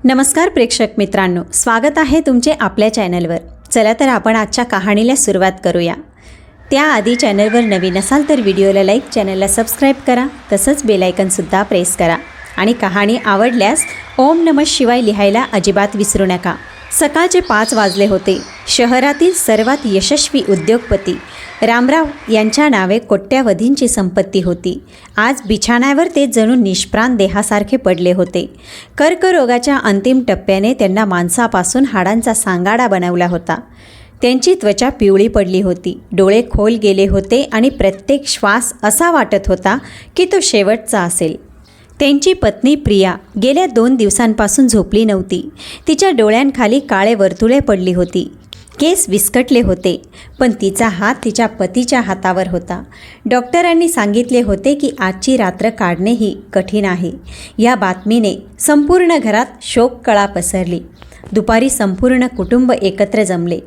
नमस्कार प्रेक्षक मित्रांनो, स्वागत आहे तुमचे आपल्या चॅनलवर। चला तर आपण आजच्या कहाणीला सुरुवात करूया। त्याआधी चॅनलवर नवीन असाल तर व्हिडिओला लाईक, चॅनलला सबस्क्राईब करा, तसंच बेल आयकॉनसुद्धा प्रेस करा आणि कहाणी आवडल्यास ओम नमः शिवाय लिहायला अजिबात विसरू नका। सकाळचे 5 वाजले होते। शहरातील सर्वात यशस्वी उद्योगपती रामराव यांच्या नावे कोट्यावधींची संपत्ती होती। आज बिछाण्यावर ते जणू निष्प्राण देहासारखे पडले होते। कर्करोगाच्या अंतिम टप्प्याने त्यांना मांसापासून हाडांचा सांगाडा बनवला होता। त्यांची त्वचा पिवळी पडली होती, डोळे खोल गेले होते आणि प्रत्येक श्वास असा वाटत होता की तो शेवटचा असेल। त्यांची पत्नी प्रिया गेल्या 2 दिवसांपासून झोपली नव्हती। तिच्या डोळ्यांखाली काळे वर्तुळे पडली होती, केस विस्कटले होते, पण तिचा हात तिच्या पतीच्या हातावर होता। डॉक्टरांनी सांगितले होते की आजची रात्र काढणेही कठीण आहे। या बातमीने संपूर्ण घरात शोककळा पसरली। दुपारी संपूर्ण कुटुंब एकत्र जमले।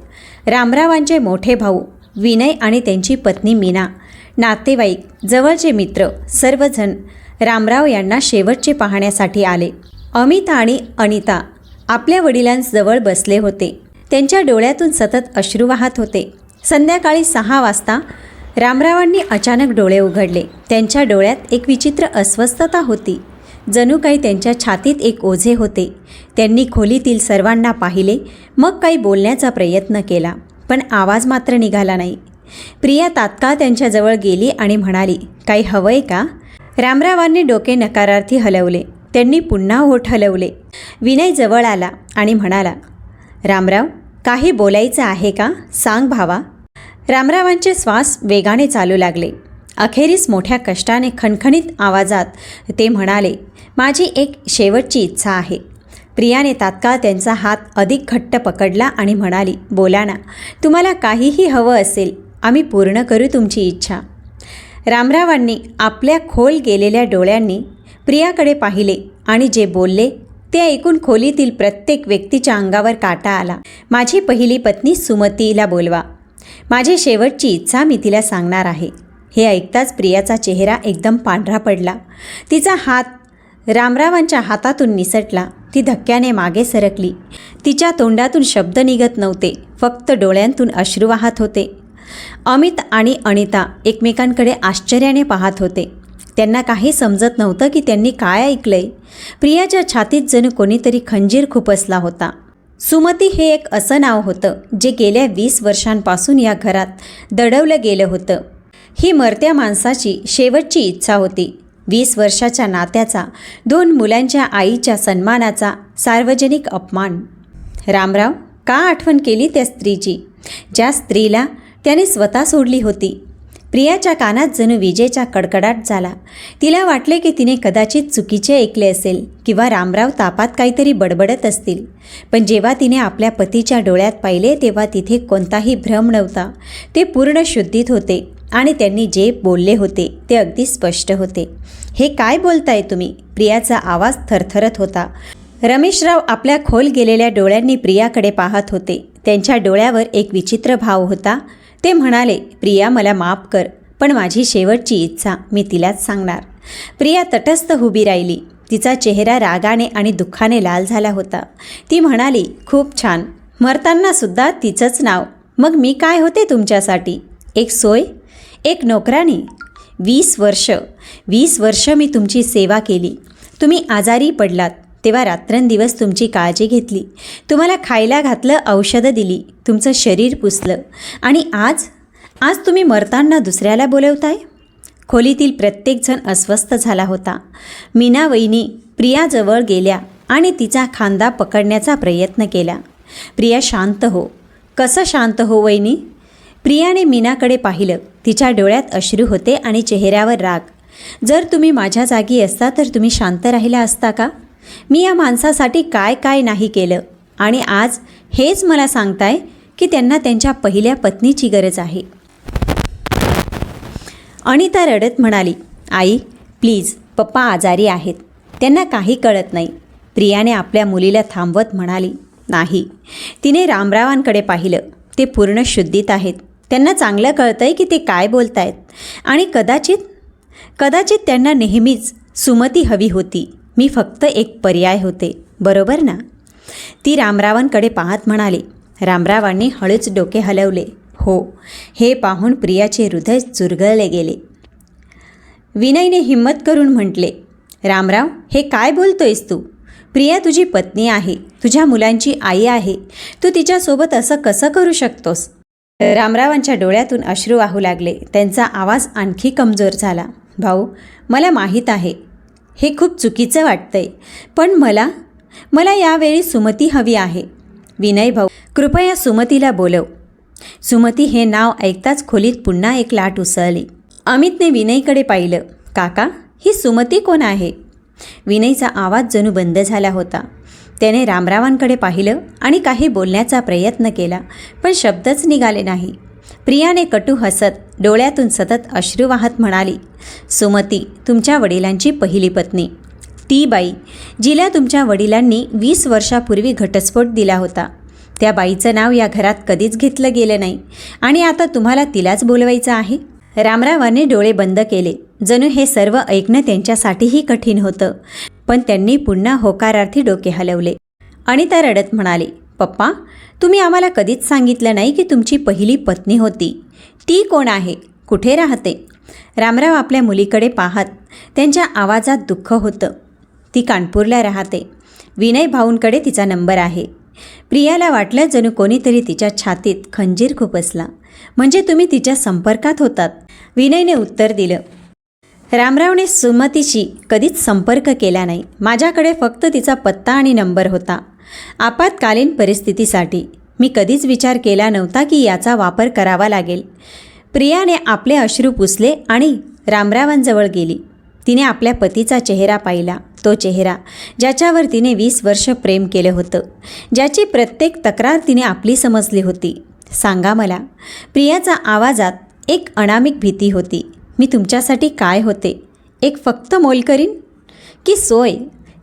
रामरावांचे मोठे भाऊ विनय आणि त्यांची पत्नी मीना, नातेवाईक, जवळचे मित्र सर्वजण रामराव यांना शेवटचे पाहण्यासाठी आले। अमित आणि अनिता आपल्या वडिलांजवळ बसले होते। त्यांच्या डोळ्यातून सतत अश्रू वाहत होते। संध्याकाळी 6 वाजता रामरावांनी अचानक डोळे उघडले। त्यांच्या डोळ्यात एक विचित्र अस्वस्थता होती, जणू काही त्यांच्या छातीत एक ओझे होते। त्यांनी खोलीतील सर्वांना पाहिले, मग काही बोलण्याचा प्रयत्न केला, पण आवाज मात्र निघाला नाही। प्रिया तात्काळ त्यांच्याजवळ गेली आणि म्हणाली, काही हवंय का? रामरावांनी डोके नकारार्थी हलवले। त्यांनी पुन्हा ओठ हलवले। विनय जवळ आला आणि म्हणाला, रामराव, काही बोलायचं आहे का? सांग भावा। रामरावांचे श्वास वेगाने चालू लागले। अखेरीस मोठ्या कष्टाने खणखणीत आवाजात ते म्हणाले, माझी एक शेवटची इच्छा आहे। प्रियाने तात्काळ त्यांचा हात अधिक घट्ट पकडला आणि म्हणाली, बोला ना, तुम्हाला काहीही हवं असेल, आम्ही पूर्ण करू तुमची इच्छा। रामरावांनी आपल्या खोल गेलेल्या डोळ्यांनी प्रियाकडे पाहिले आणि जे बोलले ते ऐकून खोलीतील प्रत्येक व्यक्तीच्या अंगावर काटा आला। माझी पहिली पत्नी सुमतीला बोलवा, माझी शेवटची इच्छा मी तिला सांगणार आहे। हे ऐकताच प्रियाचा चेहरा एकदम पांढरा पडला। तिचा हात रामरावांच्या हातातून निसटला। ती धक्क्याने मागे सरकली। तिच्या तोंडातून शब्द निघत नव्हते, फक्त डोळ्यांतून अश्रू वाहत होते। अमित आणि अनिता एकमेकांकडे आश्चर्याने पाहत होते। त्यांना काही समजत नव्हतं की त्यांनी काय ऐकलंय। प्रियाच्या छातीत जणू कोणीतरी खंजीर खुपसला होता। सुमती हे एक असं नाव होतं जे गेल्या 20 वर्षांपासून या घरात दडवलं गेलं होतं। ही मरत्या माणसाची शेवटची इच्छा होती। 20 वर्षाच्या नात्याचा, 2 मुलांच्या आईच्या सन्मानाचा सार्वजनिक अपमान। रामराव का आठवण केली त्या स्त्रीची, ज्या स्त्रीला त्याने स्वतः सोडली होती? प्रियाच्या कानात जणू विजेचा कडकडाट झाला। तिला वाटले की तिने कदाचित चुकीचे ऐकले असेल किंवा रामराव तापात काहीतरी बडबडत असतील, पण जेव्हा तिने आपल्या पतीच्या डोळ्यात पाहिले तेव्हा तिथे कोणताही भ्रम नव्हता। ते पूर्ण शुद्धीत होते आणि त्यांनी जे बोलले होते ते अगदी स्पष्ट होते। हे काय बोलताय तुम्ही? प्रियाचा आवाज थरथरत होता। रमेशराव आपल्या खोल गेलेल्या डोळ्यांनी प्रियाकडे पाहत होते। त्यांच्या डोळ्यावर एक विचित्र भाव होता। ते म्हणाले, प्रिया, मला माफ कर, पण माझी शेवटची इच्छा मी तिलाच सांगणार। प्रिया तटस्थ उभी राहिली। तिचा चेहरा रागाने आणि दुःखाने लाल झाला होता। ती म्हणाली, खूप छान, मरतानासुद्धा तिचंच नाव। मग मी काय होते तुमच्यासाठी? एक सोय, एक नोकरानी? 20 वर्ष मी तुमची सेवा केली। तुम्ही आजारी पडलात तेव्हा रात्रंदिवस तुमची काळजी घेतली, तुम्हाला खायला घातलं, औषधं दिली, तुमचं शरीर पुसलं, आणि आज तुम्ही मरताना दुसऱ्याला बोलवताय? खोलीतील प्रत्येकजण अस्वस्थ झाला होता। मीना वहिनी प्रियाजवळ गेल्या आणि तिचा खांदा पकडण्याचा प्रयत्न केला। प्रिया, शांत हो। कसं शांत हो वहिनी? प्रियाने मीनाकडे पाहिलं। तिच्या डोळ्यात अश्रू होते आणि चेहऱ्यावर राग। जर तुम्ही माझ्या जागी असता तर तुम्ही शांत राहिला असता का? मी या माणसासाठी काय नाही केलं, आणि आज हेच मला सांगताय की त्यांना त्यांच्या पहिल्या पत्नीची गरज आहे। अनिता रडत म्हणाली, आई प्लीज, पप्पा आजारी आहेत, त्यांना काही कळत नाही। प्रियाने आपल्या मुलीला थांबवत म्हणाली, नाही। तिने रामरावांकडे पाहिलं। ते पूर्ण शुद्धीत आहेत, त्यांना चांगलं कळतंय की ते काय बोलतायत, आणि कदाचित त्यांना नेहमीच सुमती हवी होती। मी फक्त एक पर्याय होते, बरोबर ना? ती रामरावांकडे पाहत म्हणाली. रामरावांनी हळूच डोके हलवले. हो. हे पाहून प्रियाचे हृदय चुरगळले गेले. विनयने हिम्मत करून म्हटले, रामराव, हे काय बोलतोयस तू? प्रिया तुझी पत्नी आहे, तुझ्या मुलांची आई आहे. तू तिच्यासोबत असं कसं करू शकतोस? रामरावांच्या डोळ्यातून अश्रू वाहू लागले. त्यांचा आवाज आणखी कमजोर झाला. भाऊ, मला माहीत आहे हे खूप चुकीचं वाटतंय, पण मला यावेळी सुमती हवी आहे. विनय भाऊ, कृपया सुमतीला बोलव. सुमती हे नाव ऐकताच खोलीत पुन्हा एक लाट उसळली. अमितने विनयकडे पाहिलं. काका, ही सुमती कोण आहे? विनयचा आवाज जणू बंद झाला होता. त्याने रामरावांकडे पाहिलं आणि काही बोलण्याचा प्रयत्न केला, पण शब्दच निघाले नाही. प्रियाने कटू हसत डोळ्यातून सतत अश्रू वाहत म्हणाली, सुमती तुमच्या वडिलांची पहिली पत्नी, ती बाई जिला तुमच्या वडिलांनी 20 वर्षापूर्वी घटस्फोट दिला होता. त्या बाईचं नाव या घरात कधीच घेतलं गेलं नाही आणि आता तुम्हाला तिलाच बोलवायचं आहे? रामरावांनी डोळे बंद केले. जणू हे सर्व ऐकणं त्यांच्यासाठीही कठीण होतं, पण त्यांनी पुन्हा होकारार्थी डोके हलवले. अनिता रडत म्हणाली, पप्पा, तुम्ही आम्हाला कधीच सांगितलं नाही की तुमची पहिली पत्नी होती. ती कोण आहे? कुठे राहते? रामराव आपल्या मुलीकडे पाहत त्यांच्या आवाजात दुःख होतं. ती कानपूरला राहते. विनय भाऊंकडे तिचा नंबर आहे. प्रियाला वाटलं जणू कोणीतरी तिच्या छातीत खंजीर खुपसला. म्हणजे तुम्ही तिच्या संपर्कात होतात? विनयने उत्तर दिलं. रामरावने सुमतीशी कधीच संपर्क केला नाही. माझ्याकडे फक्त तिचा पत्ता आणि नंबर होता. आपत्कालीन परिस्थितीसाठी. मी कधीच विचार केला नव्हता की याचा वापर करावा लागेल. प्रियाने आपले अश्रू पुसले आणि रामरावांजवळ गेली. तिने आपल्या पतीचा चेहरा पाहिला. तो चेहरा ज्याच्यावर तिने 20 वर्ष प्रेम केलं होतं, ज्याची प्रत्येक तक्रार तिने आपली समजली होती. सांगा मला. प्रियाचा आवाजात एक अनामिक भीती होती. मी तुमच्यासाठी काय होते? एक फक्त मोलकरीण की सोय?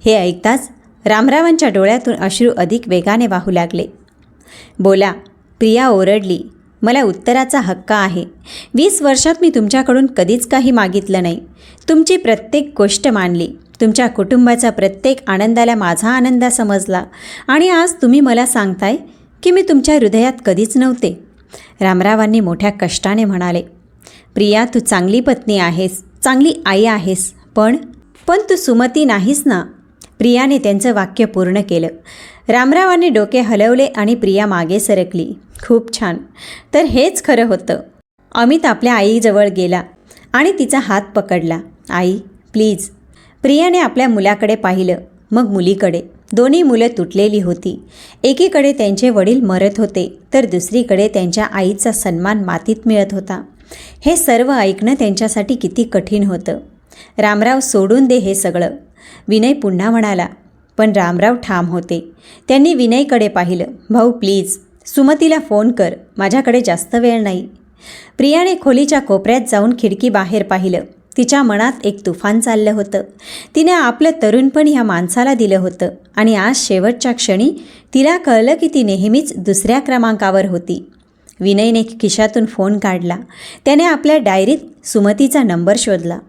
हे ऐकताच रामरावांच्या डोळ्यातून अश्रू अधिक वेगाने वाहू लागले. बोला. प्रिया ओरडली. मला उत्तराचा हक्क आहे. 20 वर्षात मी तुमच्याकडून कधीच काही मागितलं नाही. तुमची प्रत्येक गोष्ट मानली. तुमच्या कुटुंबाचा प्रत्येक आनंदाला माझा आनंद समजला आणि आज तुम्ही मला सांगताय की मी तुमच्या हृदयात कधीच नव्हते. रामरावांनी मोठ्या कष्टाने म्हणाले, प्रिया, तू चांगली पत्नी आहेस, चांगली आई आहेस, पण तू सुमती नाहीस ना? प्रियाने त्यांचं वाक्य पूर्ण केलं. रामरावांनी डोके हलवले आणि प्रिया मागे सरकली. खूप छान. तर हेच खरं होतं. अमित आपल्या आईजवळ गेला आणि तिचा हात पकडला. आई, प्लीज. प्रियाने आपल्या मुलाकडे पाहिलं, मग मुलीकडे. दोन्ही मुलं तुटलेली होती. एकीकडे त्यांचे वडील मरत होते, तर दुसरीकडे त्यांच्या आईचा सन्मान मातीत मिळत होता. हे सर्व ऐकणं त्यांच्यासाठी किती कठीण होतं. रामराव, सोडून दे हे सगळं. विनय पुन्हा म्हणाला, पण रामराव ठाम होते. त्यांनी विनयकडे पाहिलं. भाऊ, प्लीज सुमतीला फोन कर. माझ्याकडे जास्त वेळ नाही. प्रियाने खोलीच्या कोपऱ्यात जाऊन खिडकी बाहेर पाहिलं. तिच्या मनात एक तुफान चाललं होतं. तिने आपलं तरुणपण ह्या माणसाला दिलं होतं आणि आज शेवटच्या क्षणी तिला कळलं की ती नेहमीच दुसऱ्या क्रमांकावर होती. विनयने खिशातून फोन काढला. त्याने आपल्या डायरीत सुमतीचा नंबर शोधला.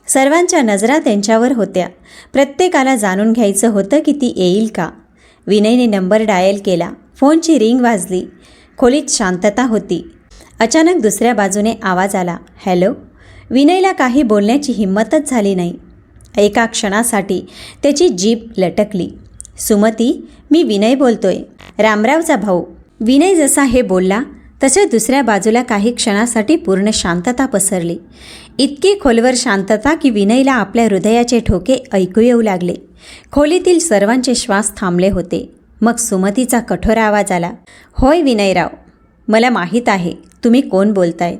सर्वांच्या नजरा त्यांच्यावर होत्या. प्रत्येकाला जाणून घ्यायचं होतं की ती येईल का. विनयने नंबर डायल केला. फोनची रिंग वाजली. खोलीत शांतता होती. अचानक दुसऱ्या बाजूने आवाज आला, हॅलो. विनयला काही बोलण्याची हिंमतच झाली नाही. एका क्षणासाठी त्याची जीभ लटकली. सुमती, मी विनय बोलतोय, रामरावचा भाऊ. विनय जसा हे बोलला तसे दुसऱ्या बाजूला काही क्षणासाठी पूर्ण शांतता पसरली. इतकी खोलवर शांतता की विनयला आपल्या हृदयाचे ठोके ऐकू येऊ लागले. खोलीतील सर्वांचे श्वास थांबले होते. मग सुमतीचा कठोर आवाज आला, होय विनयराव, मला माहीत आहे तुम्ही कोण बोलताय.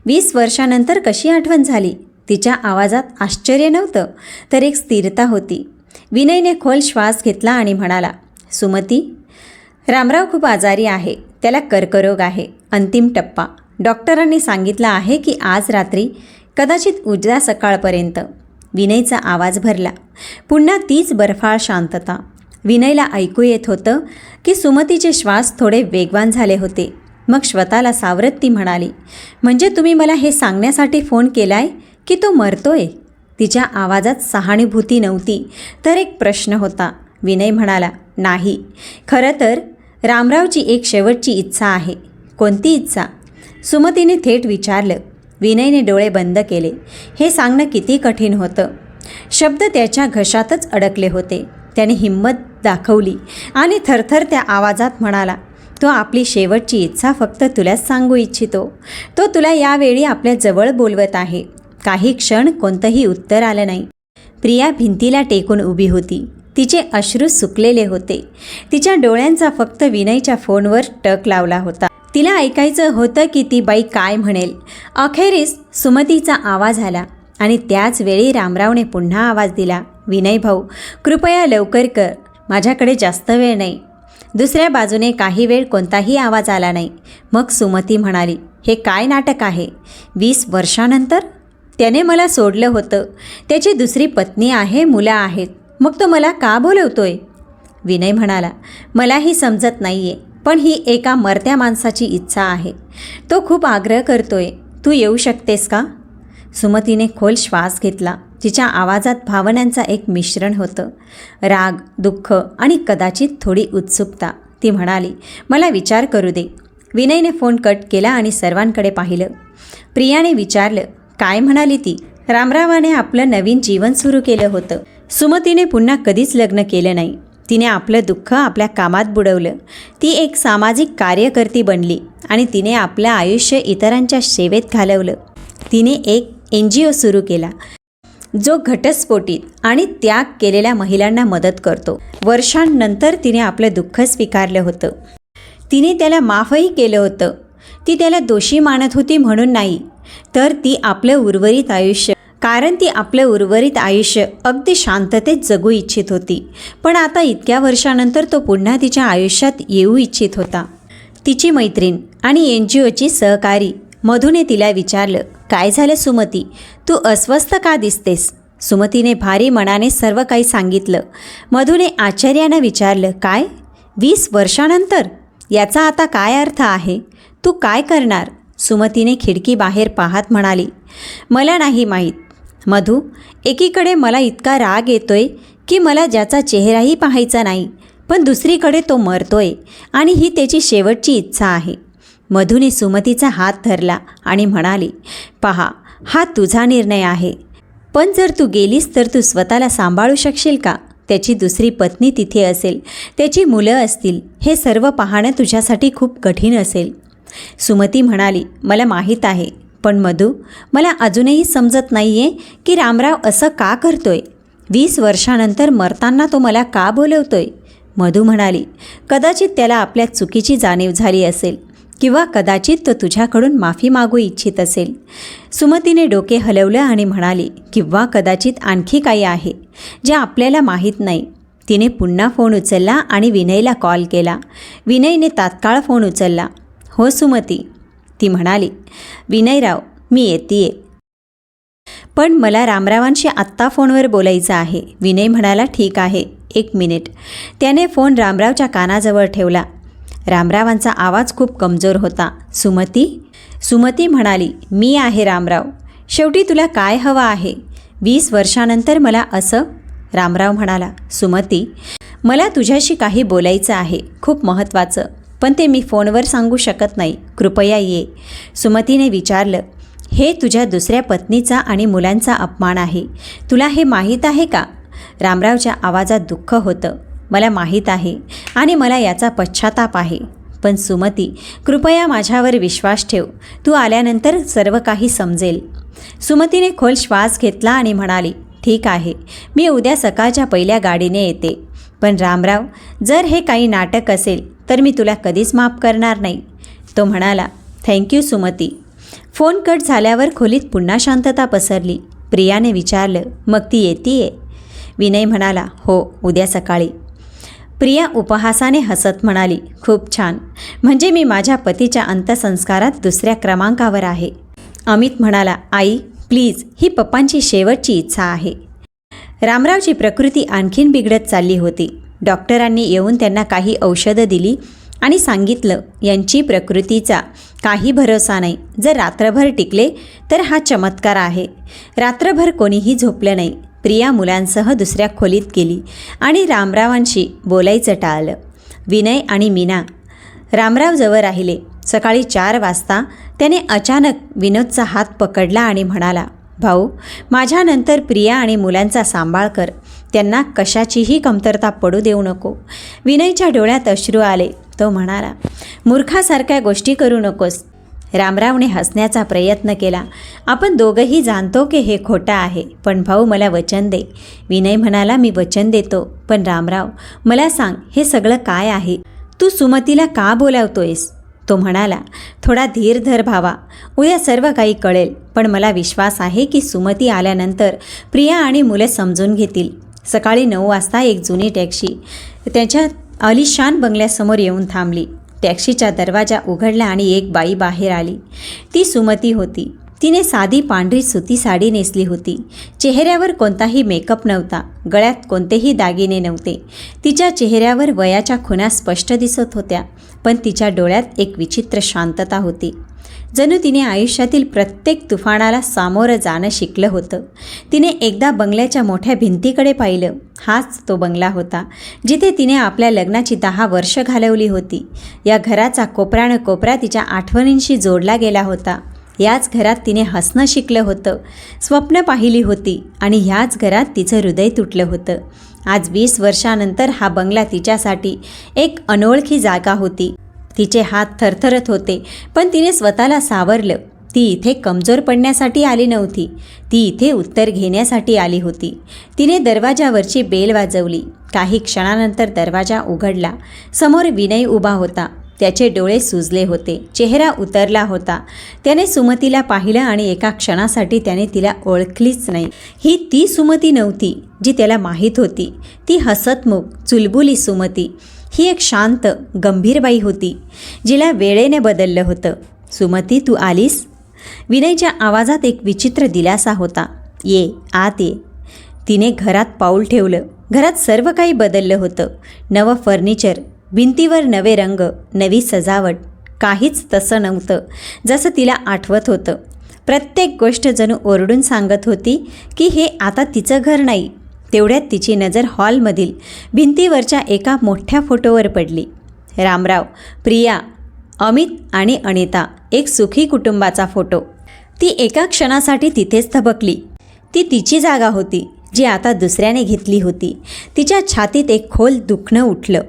20 वर्षानंतर कशी आठवण झाली? तिच्या आवाजात आश्चर्य नव्हतं, तर एक स्थिरता होती. विनयने खोल श्वास घेतला आणि म्हणाला, सुमती, रामराव खूप आजारी आहे. त्याला कर्करोग आहे, अंतिम टप्पा. डॉक्टरांनी सांगितलं आहे की आज रात्री, कदाचित उद्या सकाळपर्यंत. विनयचा आवाज भरला. पुन्हा तीच बर्फाळ शांतता. विनयला ऐकू येत होतं की सुमतीचे श्वास थोडे वेगवान झाले होते. मग स्वतःला सावरत ती म्हणाली, म्हणजे तुम्ही मला हे सांगण्यासाठी फोन केलाय की तो मरतोय? तिच्या आवाजात सहानुभूती नव्हती, तर एक प्रश्न होता. विनय म्हणाला, नाही. खरं तर रामरावची एक शेवटची इच्छा आहे. कोणती इच्छा? सुमतीने थेट विचारलं. विनयने डोळे बंद केले. हे सांगणं किती कठीण होतं. शब्द त्याच्या घशातच अडकले होते. त्याने हिंमत दाखवली आणि थरथर त्या आवाजात म्हणाला, तो आपली शेवटची इच्छा फक्त तुलाच सांगू इच्छितो. तो तुला यावेळी आपल्या जवळ बोलवत आहे. काही क्षण कोणतंही उत्तर आलं नाही. प्रिया भिंतीला टेकून उभी होती. तिचे अश्रू सुकलेले होते. तिच्या डोळ्यांचा फक्त विनयच्या फोनवर टक लावला होता. तिला ऐकायचं होतं की ती बाई काय म्हणेल. अखेरीस सुमतीचा आवाज आला आणि त्याच वेळी रामरावने पुन्हा आवाज दिला. विनय भाऊ, कृपया लवकर कर. माझ्याकडे जास्त वेळ नाही. दुसऱ्या बाजूने काही वेळ कोणताही आवाज आला नाही. मग सुमती म्हणाली, हे काय नाटक आहे? 20 वर्षानंतर? त्याने मला सोडलं होतं. त्याची दुसरी पत्नी आहे, मुलं आहेत. मग तो मला का बोलवतोय? विनय म्हणाला, मलाही समजत नाही आहे. पण ही एका मरत्या माणसाची इच्छा आहे. तो खूप आग्रह करतोय. तू येऊ शकतेस का? सुमतीने खोल श्वास घेतला. तिच्या आवाजात भावनांचा एक मिश्रण होतं. राग, दुःख आणि कदाचित थोडी उत्सुकता. ती म्हणाली, मला विचार करू दे. विनयने फोन कट केला आणि सर्वांकडे पाहिलं. प्रियाने विचारलं, काय म्हणाली ती? रामरावाने आपलं नवीन जीवन सुरू केलं होतं. सुमतीने पुन्हा कधीच लग्न केलं नाही. तिने आपलं दुःख आपल्या कामात बुडवलं. ती एक सामाजिक कार्यकर्ती बनली आणि तिने आपलं आयुष्य इतरांच्या सेवेत घालवलं. तिने एक NGO सुरू केला जो घटस्फोटित आणि त्याग केलेल्या महिलांना मदत करतो. वर्षांनंतर तिने आपलं दुःख स्वीकारलं होतं. तिने त्याला माफही केलं होतं. ती त्याला दोषी मानत होती म्हणून नाही, तर ती आपलं उर्वरित आयुष्य अगदी शांततेत जगू इच्छित होती. पण आता इतक्या वर्षानंतर तो पुन्हा तिच्या आयुष्यात येऊ इच्छित होता. तिची मैत्रीण आणि NGOची सहकारी मधूने तिला विचारलं, काय झालं सुमती? तू अस्वस्थ का दिसतेस? सुमतीने भारी मनाने सर्व काही सांगितलं. मधूने आश्चर्यानं विचारलं, काय? 20 वर्षानंतर? याचा आता काय अर्थ आहे? तू काय करणार? सुमतीने खिडकीबाहेर पाहत म्हणाली, मला नाही माहीत. मधू, एकीकडे मला इतका राग येतोय की मला ज्याचा चेहराही पाहायचा नाही, पण दुसरीकडे तो मरतोय आणि ही त्याची शेवटची इच्छा आहे. मधूने सुमतीचा हात धरला आणि म्हणाली, पहा, हा तुझा निर्णय आहे. पण जर तू गेलीस तर तू स्वतःला सांभाळू शकशील का? त्याची दुसरी पत्नी तिथे असेल, त्याची मुलं असतील. हे सर्व पाहणं तुझ्यासाठी खूप कठीण असेल. सुमती म्हणाली, मला माहीत आहे. पण मधू, मला अजूनही समजत नाही आहे की रामराव असं का करतोय. 20 वर्षानंतर मरताना तो मला का बोलवतोय? मधू म्हणाली, कदाचित त्याला आपल्या चुकीची जाणीव झाली असेल किंवा कदाचित तो तुझ्याकडून माफी मागू इच्छित असेल. सुमतीने डोके हलवलं आणि म्हणाली, किंवा कदाचित आणखी काही आहे जे आपल्याला माहीत नाही. तिने पुन्हा फोन उचलला आणि विनयला कॉल केला. विनयने तात्काळ फोन उचलला. हो सुमती, ती म्हणाली, विनयराव, मी येतीये. पण मला रामरावांशी आत्ता फोनवर बोलायचं आहे. विनय म्हणाला, ठीक आहे, 1 मिनिट. त्याने फोन रामरावच्या कानाजवळ ठेवला. रामरावांचा आवाज खूप कमजोर होता. सुमती म्हणाली, मी आहे रामराव. शेवटी तुला काय हवं आहे? 20 वर्षानंतर मला असं? रामराव म्हणाला, सुमती, मला तुझ्याशी काही बोलायचं आहे, खूप महत्त्वाचं. पण ते मी फोनवर सांगू शकत नाही. कृपया ये. सुमतीने विचारलं, हे तुझ्या दुसऱ्या पत्नीचा आणि मुलांचा अपमान आहे. तुला हे माहीत आहे का? रामरावच्या आवाजात दुःख होतं. मला माहीत आहे आणि मला याचा पश्चाताप आहे. पण सुमती, कृपया माझ्यावर विश्वास ठेव. तू आल्यानंतर सर्व काही समजेल. सुमतीने खोल श्वास घेतला आणि म्हणाली, ठीक आहे, मी उद्या सकाळच्या पहिल्या गाडीने येते. पण रामराव, जर हे काही नाटक असेल तर मी तुला कधीच माफ करणार नाही. तो म्हणाला, थँक्यू सुमती. फोन कट झाल्यावर खोलीत पुन्हा शांतता पसरली. प्रियाने विचारलं, मग ती येतीये? विनय म्हणाला, हो, उद्या सकाळी. प्रिया उपहासाने हसत म्हणाली, खूप छान. म्हणजे मी माझ्या पतीच्या अंत्यसंस्कारात दुसऱ्या क्रमांकावर आहे. अमित म्हणाला, आई प्लीज, ही पप्पांची शेवटची इच्छा आहे. रामरावची प्रकृती आणखीन बिघडत चालली होती. डॉक्टरांनी येऊन त्यांना काही औषधं दिली आणि सांगितलं, यांची प्रकृतीचा काही भरोसा नाही. जर रात्रभर टिकले तर हा चमत्कार आहे. रात्रभर कोणीही झोपलं नाही. प्रिया मुलांसह दुसऱ्या खोलीत गेली आणि रामरावांशी बोलायचं टाळलं. विनय आणि मीना रामरावजवळ राहिले. सकाळी 4 वाजता त्याने अचानक विनोदचा हात पकडला आणि म्हणाला, भाऊ, माझ्यानंतर प्रिया आणि मुलांचा सांभाळ कर. त्यांना कशाचीही कमतरता पडू देऊ नको. विनयच्या डोळ्यात अश्रू आले. तो म्हणाला, मूर्खासारख्या गोष्टी करू नकोस. रामरावने हसण्याचा प्रयत्न केला. आपण दोघंही जाणतो की हे खोटं आहे, पण भाऊ मला वचन दे. विनय म्हणाला, मी वचन देतो, पण रामराव मला सांग, हे सगळं काय आहे? तू सुमतीला का बोलावतोयस? तो म्हणाला, थोडा धीर धर भावा, उद्या सर्व काही कळेल. पण मला विश्वास आहे की सुमती आल्यानंतर प्रिया आणि मुलं समजून घेतील. सकाळी 9 वाजता एक जुनी टॅक्सी त्याच्या आलिशान बंगल्यासमोर येऊन थांबली. टॅक्सीचा दरवाजा उघडला आणि एक बाई बाहेर आली. ती सुमती होती. तिने साधी पांढरी सुती साडी नेसली होती. चेहऱ्यावर कोणताही मेकअप नव्हता. गळ्यात कोणतेही दागिने नव्हते. तिच्या चेहऱ्यावर वयाच्या खुणा स्पष्ट दिसत होत्या, पण तिच्या डोळ्यात एक विचित्र शांतता होती. जणू तिने आयुष्यातील प्रत्येक तुफानाला सामोरं जाणं शिकलं होतं. तिने एकदा बंगल्याच्या मोठ्या भिंतीकडे पाहिलं. हाच तो बंगला होता जिथे तिने आपल्या लग्नाची 10 वर्ष घालवली होती. या घराचा कोपरानं कोपरा तिच्या आठवणींशी जोडला गेला होता. याच घरात तिने हसणं शिकलं होतं, स्वप्न पाहिली होती आणि ह्याच घरात तिचं हृदय तुटलं होतं. आज 20 वर्षानंतर हा बंगला तिच्यासाठी एक अनोळखी जागा होती. तिचे हात थरथरत होते, पण तिने स्वतःला सावरलं. ती इथे कमजोर पडण्यासाठी आली नव्हती. ती इथे उत्तर घेण्यासाठी आली होती. तिने दरवाजावरची बेल वाजवली. काही क्षणानंतर दरवाजा उघडला. समोर विनय उभा होता. त्याचे डोळे सुजले होते, चेहरा उतरला होता. त्याने सुमतीला पाहिलं आणि एका क्षणासाठी त्याने तिला ओळखलीच नाही. ही ती सुमती नव्हती जी त्याला माहीत होती. ती हसतमुख, चुलबुली सुमती. ही एक शांत, गंभीर बाई होती, जिला वेळेने बदललं होतं. सुमती, तू आलीस? विनयच्या आवाजात एक विचित्र दिलासा होता. ये, आत ये. तिने घरात पाऊल ठेवलं. घरात सर्व काही बदललं होतं. नवं फर्निचर, भिंतीवर नवे रंग, नवी सजावट. काहीच तसं नव्हतं जसं तिला आठवत होतं. प्रत्येक गोष्ट जणू ओरडून सांगत होती की हे आता तिचं घर नाही. तेवढ्यात तिची नजर हॉलमधील भिंतीवरच्या एका मोठ्या फोटोवर पडली. रामराव, प्रिया, अमित आणि अनिता, एक सुखी कुटुंबाचा फोटो. ती एका क्षणासाठी तिथेच थबकली. ती तिची जागा होती जी आता दुसऱ्याने घेतली होती. तिच्या छातीत एक खोल दुखणं उठलं,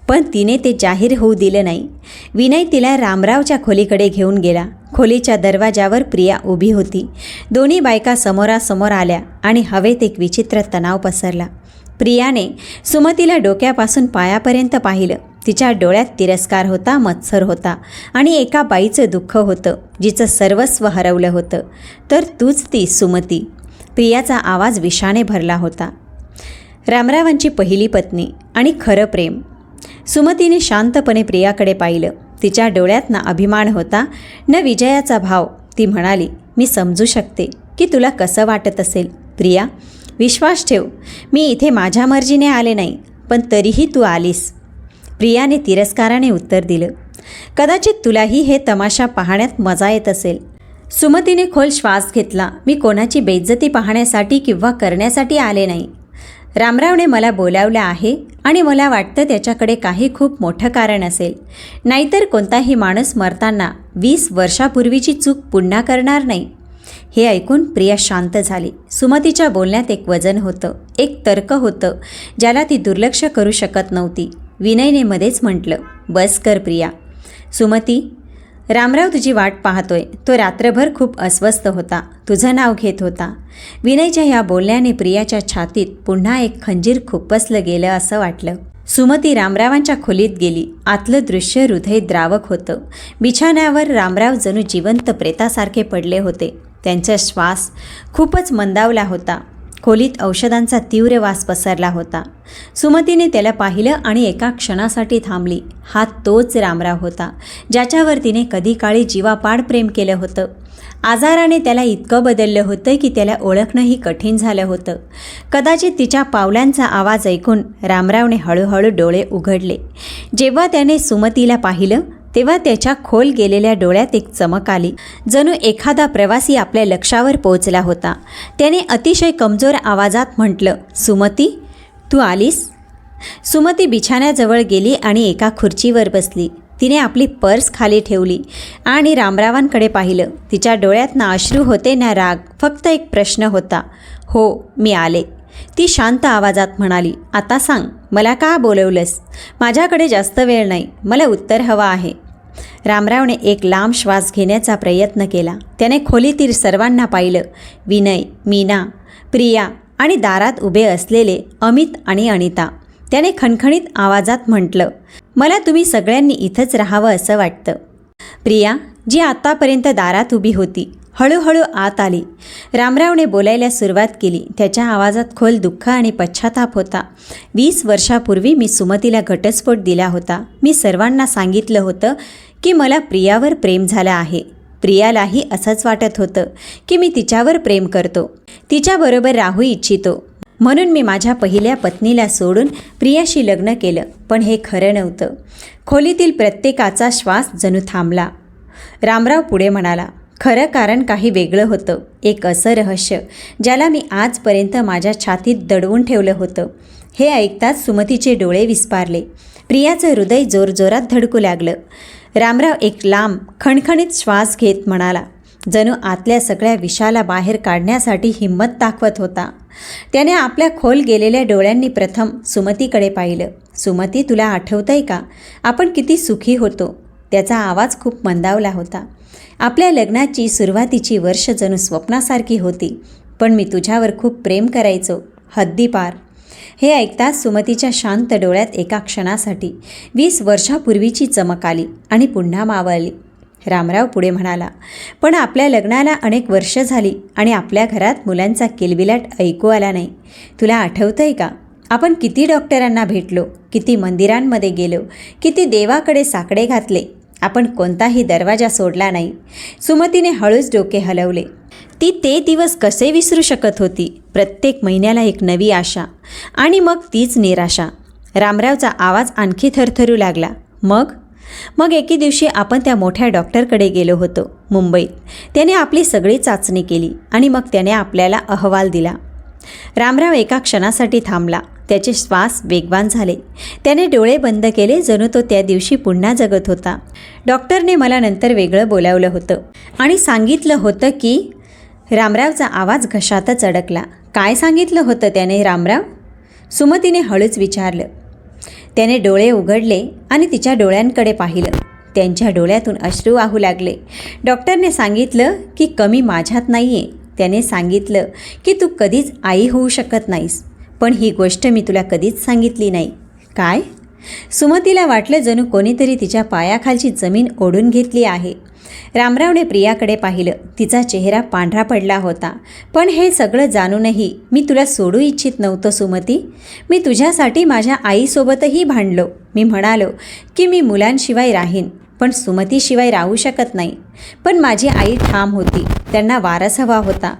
पण तिने ते जाहीर होऊ दिलं नाही. विनय तिला रामरावच्या खोलीकडे घेऊन गेला. खोलीच्या दरवाजावर प्रिया उभी होती. दोन्ही बायका समोरासमोर आल्या आणि हवेत एक विचित्र तणाव पसरला. प्रियाने सुमतीला डोक्यापासून पायापर्यंत पाहिलं. तिच्या डोळ्यात तिरस्कार होता, मत्सर होता आणि एका बाईचं दुःख होतं जिचं सर्वस्व हरवलं होतं. तर तूच ती सुमती. प्रियाचा आवाज विषाने भरला होता. रामरावांची पहिली पत्नी आणि खरं प्रेम. सुमतीने शांतपणे प्रियाकडे पाहिलं. तिच्या डोळ्यात ना अभिमान होता, न विजयाचा भाव. ती म्हणाली, मी समजू शकते की तुला कसं वाटत असेल. प्रिया, विश्वास ठेव, मी इथे माझ्या मर्जीने आले नाही, पण तरीही तू आलीस. प्रियाने तिरस्काराने उत्तर दिलं, कदाचित तुलाही हे तमाशा पाहण्यात मजा येत असेल. सुमतीने खोल श्वास घेतला. मी कोणाची बेइज्जती पाहण्यासाठी किंवा करण्यासाठी आले नाही. रामरावने मला बोलावलं आहे आणि मला वाटतं त्याच्याकडे काही खूप मोठं कारण असेल. नाहीतर कोणताही माणूस मरताना 20 वर्षापूर्वीची चूक पुन्हा करणार नाही. हे ऐकून प्रिया शांत झाली. सुमतीच्या बोलण्यात एक वजन होतं, एक तर्क होतं ज्याला ती दुर्लक्ष करू शकत नव्हती. विनयने मध्येच म्हटलं, बस कर प्रिया. सुमती, रामराव तुझी वाट पाहतोय. तो रात्रभर खूप अस्वस्थ होता, तुझं नाव घेत होता. विनयच्या ह्या बोलण्याने प्रियाच्या छातीत पुन्हा एक खंजीर खुपसलं गेलं असं वाटलं. सुमती रामरावांच्या खोलीत गेली. आतलं दृश्य हृदयद्रावक होतं. बिछाण्यावर रामराव जणू जिवंत प्रेतासारखे पडले होते. त्यांचा श्वास खूपच मंदावला होता. खोलीत औषधांचा तीव्र वास पसरला होता. सुमतीने त्याला पाहिलं आणि एका क्षणासाठी थांबली. हा तोच रामराव होता ज्याच्यावर तिने कधी काळी जीवापाड प्रेम केलं होतं. आजाराने त्याला इतकं बदललं होतं की त्याला ओळखणंही कठीण झालं होतं. कदाचित तिच्या पावलांचा आवाज ऐकून रामरावने हळूहळू डोळे उघडले. जेव्हा त्याने सुमतीला पाहिलं तेव्हा त्याच्या खोल गेलेल्या डोळ्यात एक चमक आली. जणू एखादा प्रवासी आपल्या लक्षावर पोहोचला होता. त्याने अतिशय कमजोर आवाजात म्हटलं, सुमती, तू आलीस? सुमती बिछाण्याजवळ गेली आणि एका खुर्चीवर बसली. तिने आपली पर्स खाली ठेवली आणि रामरावांकडे पाहिलं. तिच्या डोळ्यात ना अश्रू होते ना राग, फक्त एक प्रश्न होता. हो, मी आले, ती शांत आवाजात म्हणाली. आता सांग, मला का बोलवलंस? माझ्याकडे जास्त वेळ नाही, मला उत्तर हवं आहे. रामरावने एक लांब श्वास घेण्याचा प्रयत्न केला. त्याने खोलीतील सर्वांना पाहिलं. विनय, मीना, प्रिया आणि दारात उभे असलेले अमित आणि अनिता. त्याने खणखणीत आवाजात म्हटलं, मला तुम्ही सगळ्यांनी इथंच राहावं असं वाटतं. प्रिया, जी आत्तापर्यंत दारात उभी होती, हळूहळू आत आली. रामरावने बोलायला सुरुवात केली. त्याच्या आवाजात खोल दुःख आणि पश्चाताप होता. 20 वर्षापूर्वी मी सुमतीला घटस्फोट दिला होता. मी सर्वांना सांगितलं होतं की मला प्रियावर प्रेम झालं आहे. प्रियालाही असंच वाटत होतं की मी तिच्यावर प्रेम करतो, तिच्याबरोबर राहू इच्छितो. म्हणून मी माझ्या पहिल्या पत्नीला सोडून प्रियाशी लग्न केलं. पण हे खरं नव्हतं. खोलीतील प्रत्येकाचा श्वास जणू थांबला. रामराव पुढे म्हणाला, खरं कारण काही वेगळं होतं. एक असं रहस्य ज्याला मी आजपर्यंत माझ्या छातीत दडवून ठेवलं होतं. हे ऐकताच सुमतीचे डोळे विस्पारले. प्रियाचं हृदय जोरजोरात धडकू लागलं. रामराव एक लांब खणखणीत श्वास घेत म्हणाला, जणू आतल्या सगळ्या विषाला बाहेर काढण्यासाठी हिंमत दाखवत होता. त्याने आपल्या खोल गेलेल्या डोळ्यांनी प्रथम सुमतीकडे पाहिलं. सुमती, तुला आठवतंय का, आपण किती सुखी होतो? त्याचा आवाज खूप मंदावला होता. आपल्या लग्नाची सुरुवातीची वर्ष जणू स्वप्नासारखी होती. पण मी तुझ्यावर खूप प्रेम करायचो, हद्दीपार. हे ऐकताच सुमतीच्या शांत डोळ्यात एका क्षणासाठी 20 वर्षापूर्वीची चमक आली आणि पुन्हा मावळली. रामराव पुढे म्हणाला, पण आपल्या लग्नाला अनेक वर्ष झाली आणि आपल्या घरात मुलांचा किलबिलाट ऐकू आला नाही. तुला आठवतंय का, आपण किती डॉक्टरांना भेटलो, किती मंदिरांमध्ये गेलो, किती देवाकडे साकडे घातले. आपण कोणताही दरवाजा सोडला नाही. सुमतीने हळूच डोके हलवले. ती ते दिवस कसे विसरू शकत होती? प्रत्येक महिन्याला एक नवी आशा आणि मग तीच निराशा. रामरावचा आवाज आणखी थरथरू लागला. मग एके दिवशी आपण त्या मोठ्या डॉक्टरकडे गेलो होतो मुंबईत. त्याने आपली सगळी चाचणी केली आणि मग त्याने आपल्याला अहवाल दिला. रामराव एका क्षणासाठी थांबला. त्याचे श्वास वेगवान झाले. त्याने डोळे बंद केले, जणू तो त्या दिवशी पुन्हा जगत होता. डॉक्टरने मला नंतर वेगळं बोलावलं होतं आणि सांगितलं होतं की, रामरावचा आवाज घशातच अडकला. काय सांगितलं होतं त्याने, रामराव? सुमतीने हळूच विचारलं. त्याने डोळे उघडले आणि तिच्या डोळ्यांकडे पाहिलं. त्यांच्या डोळ्यातून अश्रू वाहू लागले. डॉक्टरने सांगितलं की कमी माझ्यात नाही आहे. त्याने सांगितलं की तू कधीच आई होऊ शकत नाहीस. पण ही गोष्ट मी तुला कधीच सांगितली नाही. काय? सुमतीला वाटलं जणू कोणीतरी तिच्या पायाखालची जमीन ओढून घेतली आहे. रामरावने प्रियाकडे पाहिलं. तिचा चेहरा पांढरा पडला होता. पण हे सगळं जाणूनही मी तुला सोडू इच्छित नव्हतो सुमती. मी तुझ्यासाठी माझ्या आईसोबतही भांडलो. मी म्हणालो की मी मुलांशिवाय राहीन, पण सुमतीशिवाय राहू शकत नाही. पण माझी आई ठाम होती. त्यांना वारस हवा होता,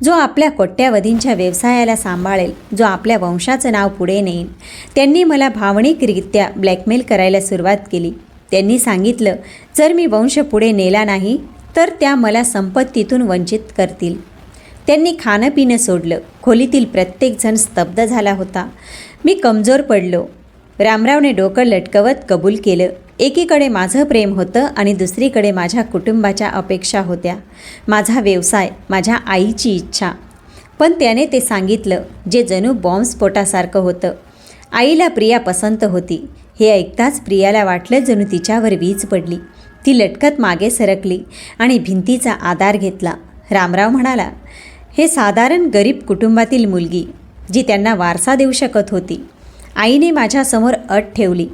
जो आपल्या कोट्यावधींच्या व्यवसायाला सांभाळेल, जो आपल्या वंशाचं नाव पुढे नेईल. त्यांनी मला भावनिकरित्या ब्लॅकमेल करायला सुरुवात केली. त्यांनी सांगितलं, जर मी वंश पुढे नेला नाही तर त्या मला संपत्तीतून वंचित करतील. त्यांनी खाणं पिणं सोडलं. खोलीतील प्रत्येकजण स्तब्ध झाला होता. मी कमजोर पडलो. रामरावने डोकं लटकवत कबूल केलं. एकीकडे माझं प्रेम होतं आणि दुसरीकडे माझ्या कुटुंबाच्या अपेक्षा होत्या, माझा व्यवसाय, माझ्या आईची इच्छा. पण त्याने ते सांगितलं जे जणू बॉम्बस्फोटासारखं होतं. आईला प्रिया पसंत होती. हे ऐकताच प्रियाला वाटलं जणू तिच्यावर वीज पडली. ती लटकत मागे सरकली आणि भिंतीचा आधार घेतला. रामराव म्हणाला, हे साधारण गरीब कुटुंबातील मुलगी, जी त्यांना वारसा देऊ शकत होती. आईने माझ्यासमोर अट ठेवली,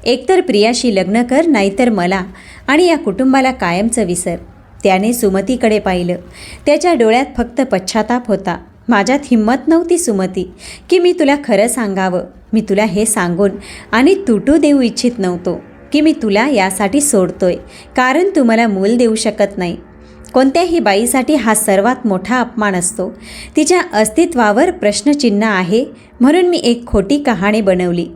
एकतर प्रियाशी लग्न कर, नाहीतर मला आणि या कुटुंबाला कायमचं विसर. त्याने सुमतीकडे पाहिलं. त्याच्या डोळ्यात फक्त पश्चाताप होता. माझ्यात हिंमत नव्हती सुमती, की मी तुला खरं सांगावं. मी तुला हे सांगून आणि तुटू देऊ इच्छित नव्हतो की मी तुला यासाठी सोडतोय कारण तू मला मूल देऊ शकत नाही. कोणत्याही बाईसाठी हा सर्वात मोठा अपमान असतो. तिच्या अस्तित्वावर प्रश्नचिन्ह आहे, म्हणून मी एक खोटी कहाणी बनवली.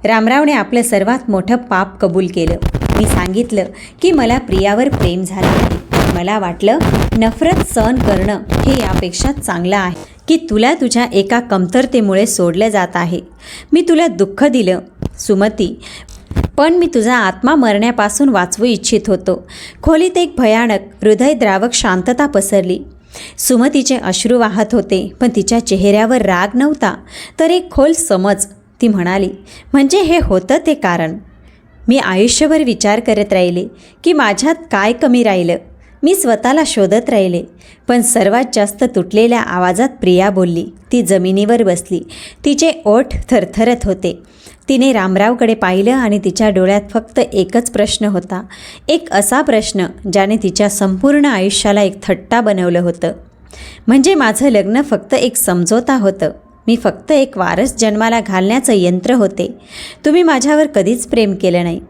रामरावने आपलं सर्वात मोठं पाप कबूल केलं. मी सांगितलं की मला प्रियावर प्रेम झालं आहे. मला वाटलं नफरत सहन करणं हे यापेक्षा चांगलं आहे की तुला तुझ्या एका कमतरतेमुळे सोडलं जात आहे. मी तुला दुःख दिलं सुमती, पण मी तुझा आत्मा मरण्यापासून वाचवू इच्छित होतो. खोलीत एक भयानक हृदयद्रावक शांतता पसरली. सुमतीचे अश्रू वाहत होते, पण तिच्या चेहऱ्यावर राग नव्हता, तर एक खोल समज. ती म्हणाली, म्हणजे हे होतं ते कारण. मी आयुष्यभर विचार करत राहिले की माझ्यात काय कमी राहिलं. मी स्वतःला शोधत राहिले, पण सर्वात जास्त तुटलेल्या आवाजात प्रिया बोलली. ती जमिनीवर बसली. तिचे ओठ थरथरत होते. तिने रामरावकडे पाहिलं आणि तिच्या डोळ्यात फक्त एकच प्रश्न होता. एक असा प्रश्न ज्याने तिच्या संपूर्ण आयुष्याला एक थट्टा बनवलं होतं. म्हणजे माझं लग्न फक्त एक समझोता होतं. मी फक्त एक वारस जन्माला घालण्याचं यंत्र होते. तुम्ही माझ्यावर कधीच प्रेम केलं नाही.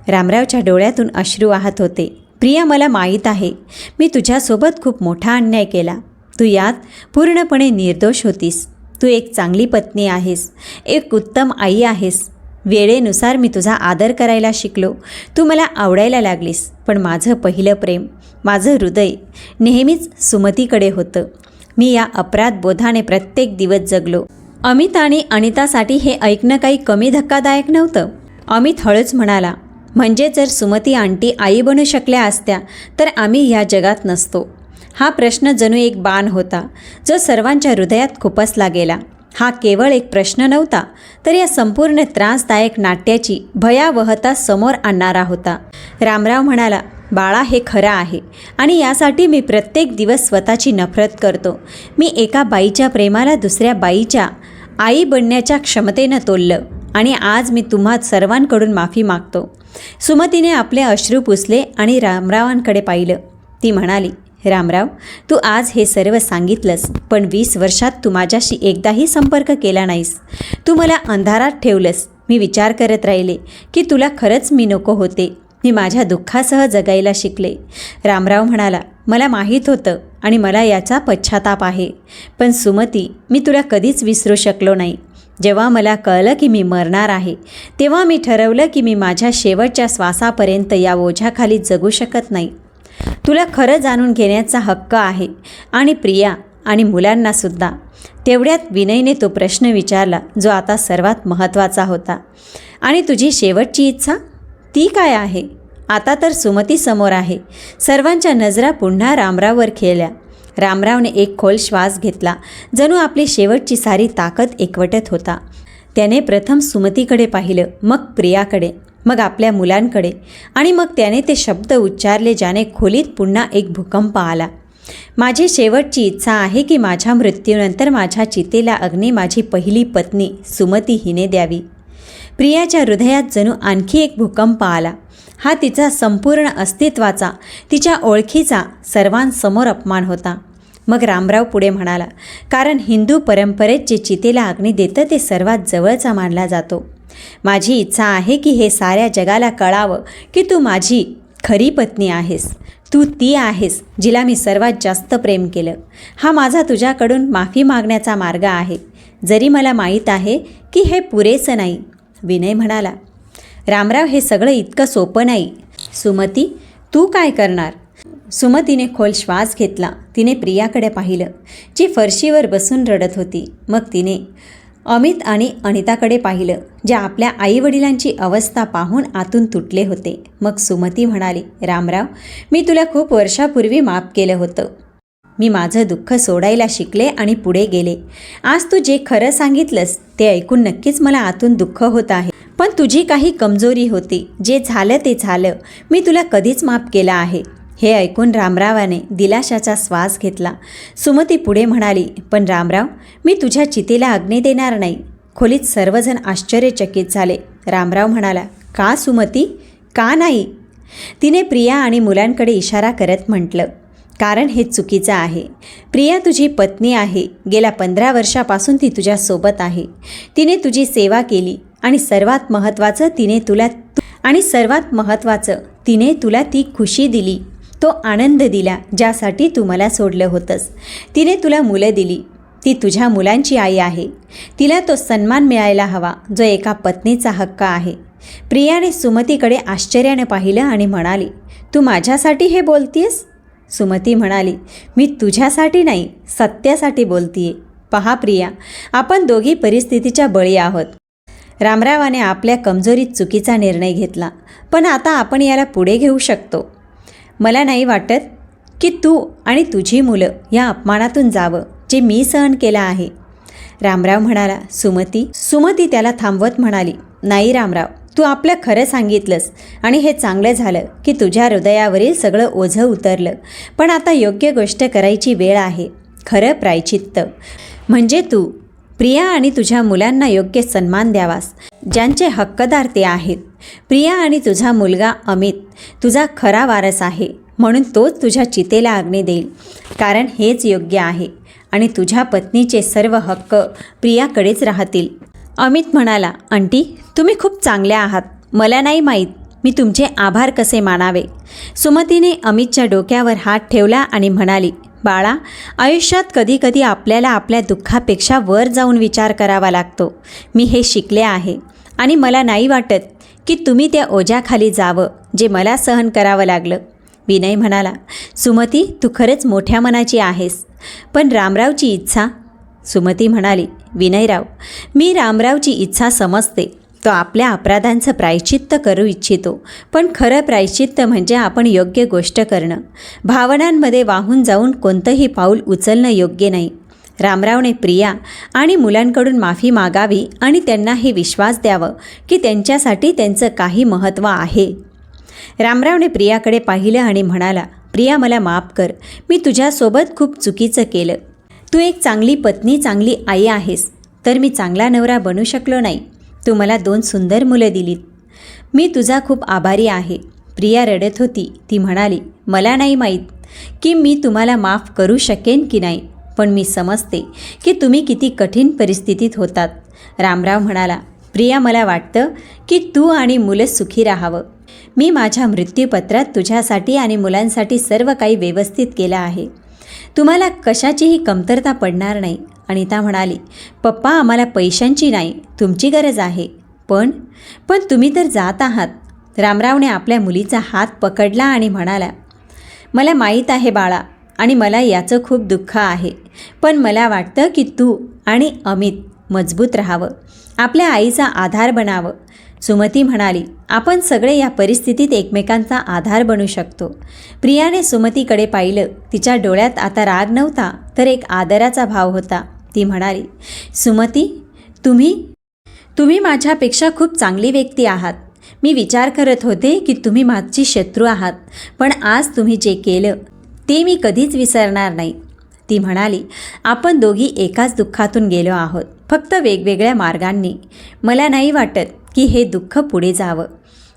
रामरावच्या डोळ्यातून अश्रू वाहत होते. प्रिया, मला माहीत आहे मी तुझ्यासोबत खूप मोठा अन्याय केला. तू यात पूर्णपणे निर्दोष होतीस. तू एक चांगली पत्नी आहेस, एक उत्तम आई आहेस. वेळेनुसार मी तुझा आदर करायला शिकलो. तू मला आवडायला लागलीस. पण माझं पहिलं प्रेम, माझं हृदय नेहमीच सुमतीकडे होतं. मी या अपराधबोधाने प्रत्येक दिवस जगलो. अमित आणि अनितासाठी हे ऐकणं काही कमी धक्कादायक नव्हतं. अमित हळूच म्हणाला, म्हणजे जर सुमती आंटी आई बनू शकल्या असत्या तर आम्ही ह्या जगात नसतो. हा प्रश्न जणू एक बाण होता, जो सर्वांच्या हृदयात खुपसला गेला. हा केवळ एक प्रश्न नव्हता, तर या संपूर्ण त्रासदायक नाट्याची भयावहता समोर आणणारा होता. रामराव म्हणाला, बाळा, हे खरं आहे आणि यासाठी मी प्रत्येक दिवस स्वतःची नफरत करतो. मी एका बाईच्या प्रेमाला दुसऱ्या बाईच्या आई बनण्याच्या क्षमतेनं तोललं आणि आज मी तुम्हा सर्वांकडून माफी मागतो. सुमतीने आपले अश्रू पुसले आणि रामरावांकडे पाहिलं. ती म्हणाली, रामराव, तू आज हे सर्व सांगितलंस, पण 20 वर्षात तू माझ्याशी एकदाही संपर्क केला नाहीस. तू मला अंधारात ठेवलंस. मी विचार करत राहिले की तुला खरंच मी नको होते. मी माझ्या दुःखासह जगायला शिकले. रामराव म्हणाला, मला माहीत होतं आणि मला याचा पश्चाताप आहे. पण सुमती, मी तुला कधीच विसरू शकलो नाही. जेव्हा मला कळलं की मी मरणार आहे, तेव्हा मी ठरवलं की मी माझ्या शेवटच्या श्वासापर्यंत या ओझ्याखाली जगू शकत नाही. तुला खरं जाणून घेण्याचा हक्क आहे आणि प्रिया आणि मुलांनासुद्धा. तेवढ्यात विनयने तो प्रश्न विचारला जो आता सर्वात महत्त्वाचा होता. आणि तुझी शेवटची इच्छा ती काय आहे? आता तर सुमती समोर आहे. सर्वांच्या नजरा पुन्हा रामराववर खेळल्या. रामरावने एक खोल श्वास घेतला, जणू आपली शेवटची सारी ताकद एकवटत होता. त्याने प्रथम सुमतीकडे पाहिलं, मग प्रियाकडे, मग आपल्या मुलांकडे, आणि मग त्याने ते शब्द उच्चारले ज्याने खोलीत पुन्हा एक भूकंप आला. माझी शेवटची इच्छा आहे की माझ्या मृत्यूनंतर माझ्या चितेला अग्नी माझी पहिली पत्नी सुमती हिने द्यावी. प्रियाच्या हृदयात जणू आणखी एक भूकंप आला. हा तिचा संपूर्ण अस्तित्वाचा, तिच्या ओळखीचा सर्वांसमोर अपमान होता. मग रामराव पुढे म्हणाला, कारण हिंदू परंपरेत जे चितेला अग्नी देतं ते सर्वात जवळचा मानला जातो. माझी इच्छा आहे की हे साऱ्या जगाला कळावं की तू माझी खरी पत्नी आहेस. तू ती आहेस जिला मी सर्वात जास्त प्रेम केलं. हा माझा तुझ्याकडून माफी मागण्याचा मार्ग आहे, जरी मला माहीत आहे की हे पुरेसं नाही. विनय म्हणाला, रामराव, हे सगळं इतकं सोपं नाही. सुमती, तू काय करणार? सुमतीने खोल श्वास घेतला. तिने प्रियाकडे पाहिलं, जी फरशीवर बसून रडत होती. मग तिने अमित आणि अनिताकडे पाहिलं, ज्या आपल्या आईवडिलांची अवस्था पाहून आतून तुटले होते. मग सुमती म्हणाली, रामराव, मी तुला खूप वर्षापूर्वी माफ केलं होतं. मी माझं दुःख सोडायला शिकले आणि पुढे गेले. आज तू जे खरं सांगितलंस ते ऐकून नक्कीच मला आतून दुःख होत आहे. पण तुझी काही कमजोरी होती. जे झालं ते झालं. मी तुला कधीच माफ केलं आहे. हे ऐकून रामरावाने दिलाशाचा श्वास घेतला. सुमती पुढे म्हणाली, पण रामराव, मी तुझ्या चितेला अग्नी देणार नाही. खोलीत सर्वजण आश्चर्यचकित झाले. रामराव म्हणाला, का सुमती, का नाही? तिने प्रिया आणि मुलांकडे इशारा करत म्हटलं, कारण हे चुकीचं आहे. प्रिया तुझी पत्नी आहे. गेल्या 15 वर्षापासून ती तुझ्यासोबत आहे. तिने तुझी सेवा केली आणि सर्वात महत्त्वाचं तिने तुला ती खुशी दिली, तो आनंद दिला ज्यासाठी तू मला सोडलं होतंस. तिने तुला मुलं दिली. ती तुझ्या मुलांची आई आहे. तिला तो सन्मान मिळायला हवा जो एका पत्नीचा हक्क आहे. प्रियाने सुमतीकडे आश्चर्याने पाहिलं आणि म्हणाली, तू माझ्यासाठी हे बोलतीयस? सुमती म्हणाली, मी तुझ्यासाठी नाही, सत्यासाठी बोलतीये. पहा प्रिया, आपण दोघी परिस्थितीच्या बळी आहोत. रामरावाने आपल्या कमजोरीत चुकीचा निर्णय घेतला, पण आता आपण याला पुढे घेऊ शकतो. मला नाही वाटत की तू आणि तुझी मुलं या अपमानातून जावं जे मी सहन केलं आहे. रामराव म्हणाला, सुमती त्याला थांबवत म्हणाली, नाही रामराव, तू आपलं खरं सांगितलंस आणि हे चांगलं झालं की तुझ्या हृदयावरील सगळं ओझं उतरलं. पण आता योग्य गोष्ट करायची वेळ आहे. खरं प्रायचित्त म्हणजे तू प्रिया आणि तुझ्या मुलांना योग्य सन्मान द्यावास, ज्यांचे हक्कदार ते आहेत. प्रिया आणि तुझा मुलगा अमित तुझा खरा वारस आहे, म्हणून तोच तुझ्या चितेला अग्नी देईल, कारण हेच योग्य आहे. आणि तुझ्या पत्नीचे सर्व हक्क प्रियाकडेच राहतील. अमित म्हणाला, आंटी, तुम्ही खूप चांगल्या आहात. मला नाही माहीत मी तुमचे आभार कसे मानावे. सुमतीने अमितच्या डोक्यावर हात ठेवला आणि म्हणाली, बाळा, आयुष्यात कधीकधी आपल्याला आपल्या दुःखापेक्षा वर जाऊन विचार करावा लागतो. मी हे शिकले आहे आणि मला नाही वाटत की तुम्ही त्या ओझ्याखाली जावं जे मला सहन करावं लागलं. विनय म्हणाला, सुमती, तू खरंच मोठ्या मनाची आहेस. पण रामरावची इच्छा? सुमती म्हणाली, विनयराव, मी रामरावची इच्छा समजते. तो आपल्या अपराधांचं प्रायश्चित्त करू इच्छितो, पण खरं प्रायश्चित्त म्हणजे आपण योग्य गोष्ट करणं. भावनांमध्ये वाहून जाऊन कोणतंही पाऊल उचलणं योग्य नाही. रामरावने प्रिया आणि मुलांकडून माफी मागावी आणि त्यांना हे विश्वास द्यावं की त्यांच्यासाठी त्यांचं काही महत्त्व आहे. रामरावने प्रियाकडे पाहिलं आणि म्हणाला, प्रिया, मला माफ कर. मी तुझ्यासोबत खूप चुकीचं केलं. तू एक चांगली पत्नी, चांगली आई आहेस, तर मी चांगला नवरा बनू शकलो नाही. तू मला 2 सुंदर मुलं दिलीत. मी तुझा खूप आभारी आहे. प्रिया रडत होती. ती म्हणाली, मला नाही माहीत की मी तुम्हाला माफ करू शकेन की नाही, पण मी समजते की तुम्ही किती कठीण परिस्थितीत होतात. रामराव म्हणाला, प्रिया, मला वाटतं की तू आणि मुलं सुखी राहावं. मी माझ्या मृत्यूपत्रात तुझ्यासाठी आणि मुलांसाठी सर्व काही व्यवस्थित केलं आहे. तुम्हाला कशाचीही कमतरता पडणार नाही. अनिता म्हणाली, पप्पा, आम्हाला पैशांची नाही, तुमची गरज आहे. पण तुम्ही तर जात आहात. रामरावने आपल्या मुलीचा हात पकडला आणि म्हणाला, मला माहीत आहे बाळा, आणि मला याचं खूप दुःख आहे. पण मला वाटतं की तू आणि अमित मजबूत राहावं, आपल्या आईचा आधार बनावं. सुमती म्हणाली, आपण सगळे या परिस्थितीत एकमेकांचा आधार बनू शकतो. प्रियाने सुमतीकडे पाहिलं. तिच्या डोळ्यात आता राग नव्हता, तर एक आदराचा भाव होता. ती म्हणाली, सुमती, तुम्ही माझ्यापेक्षा खूप चांगली व्यक्ती आहात. मी विचार करत होते की तुम्ही माझी शत्रू आहात, पण आज तुम्ही जे केलं ते मी कधीच विसरणार नाही. ती म्हणाली, आपण दोघी एकाच दुःखातून गेलो आहोत, फक्त वेगवेगळ्या मार्गांनी. मला नाही वाटत की हे दुःख पुढे जावं.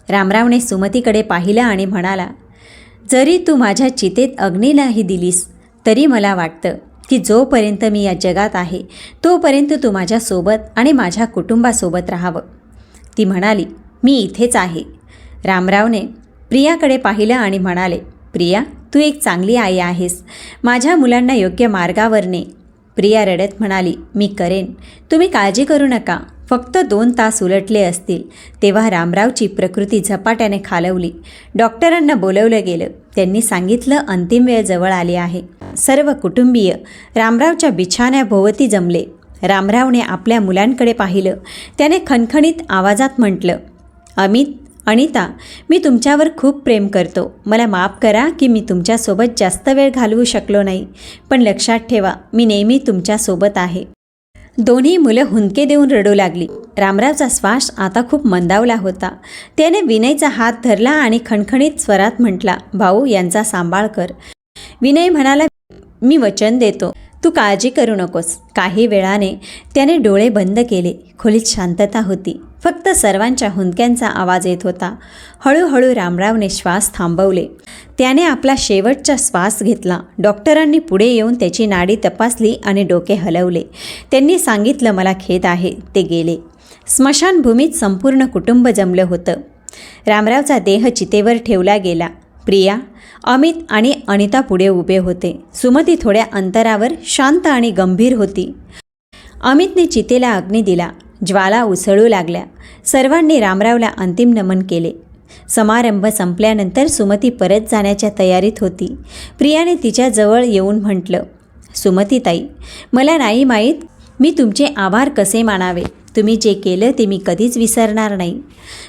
रामरावने सुमतीकडे पाहिलं आणि म्हणाला, जरी तू माझ्या चितेत अग्नी नाही दिलीस, तरी मला वाटतं की जोपर्यंत मी या जगात आहे तोपर्यंत तू माझ्यासोबत आणि माझ्या कुटुंबासोबत राहावं. ती म्हणाली, मी इथेच आहे. रामरावने प्रियाकडे पाहिलं आणि म्हणाले, प्रिया, तू एक चांगली आई आहेस. माझ्या मुलांना योग्य मार्गावर ने. प्रिया रडत म्हणाली, मी करेन, तुम्ही काळजी करू नका. फक्त 2 तास उलटले असतील तेव्हा रामरावची प्रकृती झपाट्याने खालवली. डॉक्टरांना बोलवलं गेलं. त्यांनी सांगितलं, अंतिम वेळ जवळ आली आहे. सर्व कुटुंबीय रामरावच्या बिछाण्याभोवती जमले. रामरावने आपल्या मुलांकडे पाहिलं. त्याने खणखणीत आवाजात म्हटलं, अमित, अनिता, मी तुमच्यावर खूप प्रेम करतो. मला माफ करा की मी तुमच्यासोबत जास्त वेळ घालवू शकलो नाही, पण लक्षात ठेवा, मी नेहमी तुमच्यासोबत आहे. दोन्ही मुलं हुंदके देऊन रडू लागली. रामरावचा श्वास आता खूप मंदावला होता. त्याने विनयचा हात धरला आणि खणखणीत स्वरात म्हटला, भाऊ, यांचा सांभाळ कर. विनय म्हणाला, मी वचन देतो, तू काळजी करू नकोस. काही वेळाने त्याने डोळे बंद केले. खोलीत शांतता होती. फक्त सर्वांच्या हुंदक्यांचा आवाज येत होता. हळूहळू रामरावने श्वास थांबवले. त्याने आपला शेवटचा श्वास घेतला. डॉक्टरांनी पुढे येऊन त्याची नाडी तपासली आणि डोके हलवले. त्यांनी सांगितलं, मला खेद आहे. ते गेले. स्मशानभूमीत संपूर्ण कुटुंब जमलं होतं. रामरावचा देह चितेवर ठेवला गेला. प्रिया, अमित आणि अनिता पुढे उभे होते. सुमती थोड्या अंतरावर शांत आणि गंभीर होती. अमितने चितेला अग्नी दिला. ज्वाला उसळू लागल्या. सर्वांनी रामरावला अंतिम नमन केले. समारंभ संपल्यानंतर सुमती परत जाण्याच्या तयारीत होती. प्रियाने तिच्याजवळ येऊन म्हटलं, सुमतीताई, मला नाही माहीत मी तुमचे आभार कसे मानावे. तुम्ही जे केलं ते मी कधीच विसरणार नाही.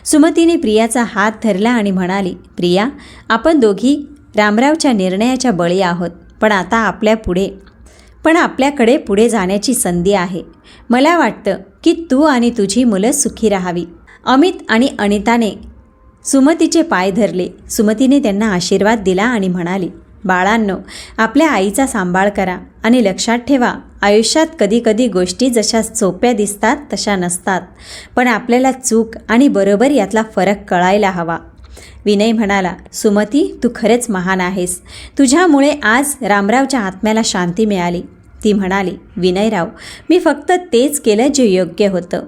सुमतीने प्रियाचा हात धरला आणि म्हणाली, प्रिया, आपण दोघी रामरावच्या निर्णयाच्या बळी आहोत. पण आपल्याकडे पुढे जाण्याची संधी आहे. मला वाटतं की तू आणि तुझी मुलं सुखी राहावी. अमित आणि अनिताने सुमतीचे पाय धरले. सुमतीने त्यांना आशीर्वाद दिला आणि म्हणाली, बाळांनो, आपल्या आईचा सांभाळ करा आणि लक्षात ठेवा, आयुष्यात कधीकधी गोष्टी जशा सोप्या दिसतात तशा नसतात. पण आपल्याला चूक आणि बरोबर यातला फरक कळायला हवा. विनय म्हणाला, सुमती, तू खरंच महान आहेस. तुझ्यामुळे आज रामरावच्या आत्म्याला शांती मिळाली. ती म्हणाली, विनयराव, मी फक्त तेच केलं जे योग्य होतं.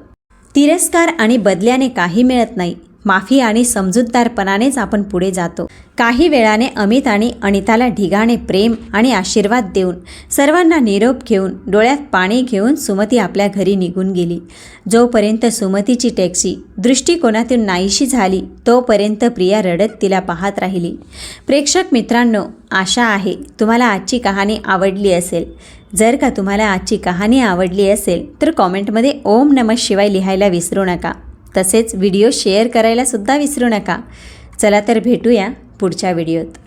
तिरस्कार आणि बदल्याने काही मिळत नाही. माफी आणि समजूतदारपणानेच आपण पुढे जातो. काही वेळाने अमित आणि अनिताला ढिगाणे प्रेम आणि आशीर्वाद देऊन, सर्वांना निरोप घेऊन, डोळ्यात पाणी घेऊन सुमती आपल्या घरी निघून गेली. जोपर्यंत सुमतीची टॅक्सी दृष्टिकोनातून नाहीशी झाली तोपर्यंत प्रिया रडत तिला पाहत राहिली. प्रेक्षक मित्रांनो, आशा आहे तुम्हाला आजची कहाणी आवडली असेल. जर का तुम्हाला आजची कहाणी आवडली असेल तर कॉमेंटमध्ये ओम नमः शिवाय लिहायला विसरू नका. तसेच व्हिडिओ शेअर करायला सुद्धा विसरू नका. चला तर भेटूया पुढच्या व्हिडिओत.